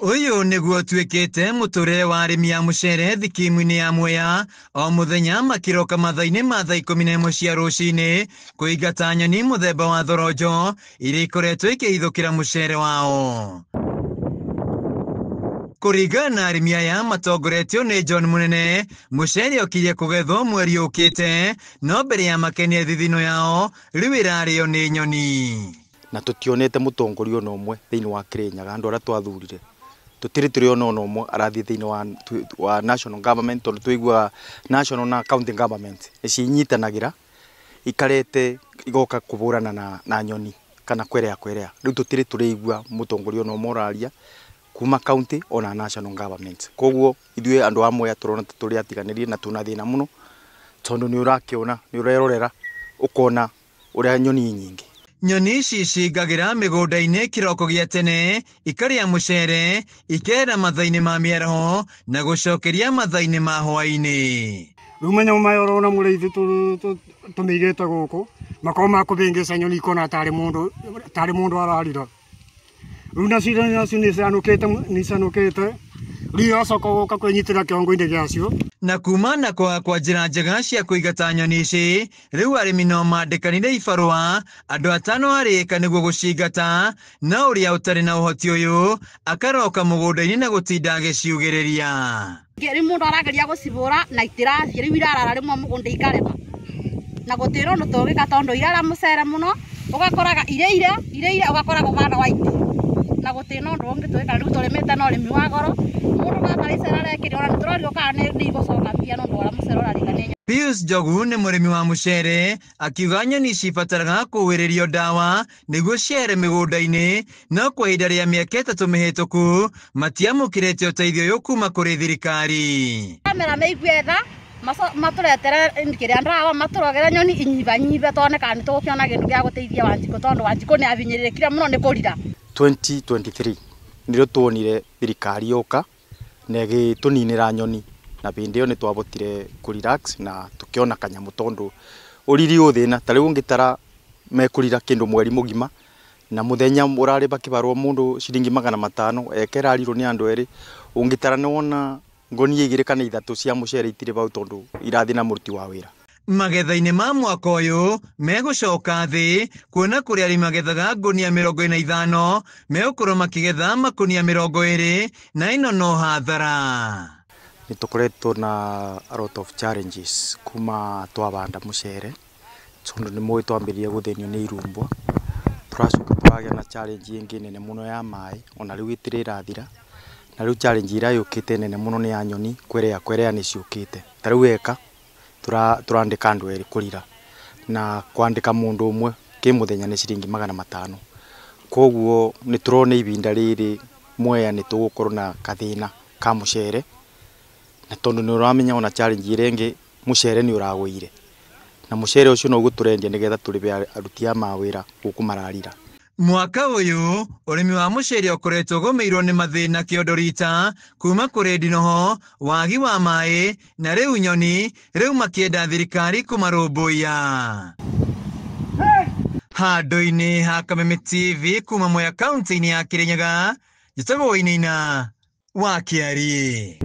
Uyu niguo tuikite muturire wa arimi a mucere thikimu-ini ya Mwea o muthenya makiroka mathaa-ini ma thaa 11 cia rucini kuingata nyoni muthemba wa thorojo iria ikoretwo ikihithukira mucere wao. Kuringana na arimi aya matongoretio ni John Munene, mucere ukirie kugethwo mweri ukite, no mbere ya makenie thithino yao riu irario ni nyoni. Na tutionete mutongoria no mwe thiini wa Kirinyaga andu aria twathurire tutiri turi no mwe arathi thiini wa national government tondu tuigua national na county government icinyitanagira ikarete igoka kuburana na nyoni kana kwerea riu tutiri turigua mutongoria no moraria kuma county ona national government. Koguo ithue andu amwe turona turi atiganirie na tuna thina muno tondu ni urakiona ni urerorera ukona uria nyoni nyingi. Nyoni ici cingagira migunda-ini kiroko gia tene, ikaria mucere, ikera mathaa-ini ma miaraho na gucokeria mathaa-ini ma hwa-ini. Rumenya umayorona mureithi tumeigete guku makao ma kubingica nyoni ikona tari mundu ararira. Runa cira nacio ni canukite ria coka guka kwinyitira kiongo-ini giacio. Na kumana kwa njira njega cia kuigata nyoni ici, riu arimi no mandikanire ibarua andu 5 arika niguo gucingata, na uria utari na uhoti uyu akaroka mugunda-ini na gutinda agiciugiriria. Ngiri mundu arageria gucibura na itirathie riu irarara rimwe mugunda ikarema na gutira undu tugika tondu irara mucere muno ugakoraga ireire ugakoraga mwana wa iti na gutina undu ungi twika riu turimite na urimi wa goro mundu gaka icera rekiri ona niturorio kana ni gucoka pia nundu wa mucere urarigania. Pius Njogu ni murimi wa mucere akiuga nyoni cibataraga kuwiririo dawa niguo ciere migunda-ini, no kwa ihinda ria miaka 3 mihituku matiamukirete uteithio uyu kuma kuri thirikari. Kamera meigwetha maturetere ndikiria ndawa maturogere nyoni inyibanyibe tone kana tugukiona gindu gia guteithia Wanjiku tondu Wanjiku ni avinyiririkire muno ni kurira. 2023 ndio tuonire thirikari yoka na igituninira nyoni na bindi yo ni twabotire ku relax na tukiona kanyamu tondu uriri uthina tari ungitara mekurira kindu mweri mugima na muthenya urari bakibarwo mundu ciringi 500 ekera ariro ni andu eri ungitara ni wona ngoni 2 kana 3 cia mucere itire bau tondu irathi na muruti wa wira. Magetha-ini ma mwaka uyu megucoka thi kuona kuri arimi magethaga ngunia 50 megukorwo makigetha makunia 20 na ino no hathara. Ni tukoretwo na a lot of challenges kuma twabanda mucere tondu ni mwe twambirie guthenio ni irumbwa, turacoka turagia na challenge ingi nene muno ya mai ona riu itire irathira, na riu challenge ira yukite nene muno ni ya nyoni kwerea ni ciukite. Tariu eka turandika andu eri kurira na kwandika mundu umwe ki muthenya ni ciringi 500. Koguo ni turone ibinda riri Mwea ni tugukorwo na kathina ka mucere na tondu ni uramenya ona challenge irengi mucere ni uragwire na mucere ucio no guturendia nigetha turibe aruti a mawira guku mararira. Mwaka uyu urimi wa mucere ukoretwo gumeirwo ni mathina kiondorita kuma kuri ndinoho, wagi wa mai na riu nyoni riu makienda thirikari kumarumbuia. Handu-ini ha Kameme TV kuma Mwea kaunti-ini ya Kirinyaga, njitagwo Wainaina wa Kiarie.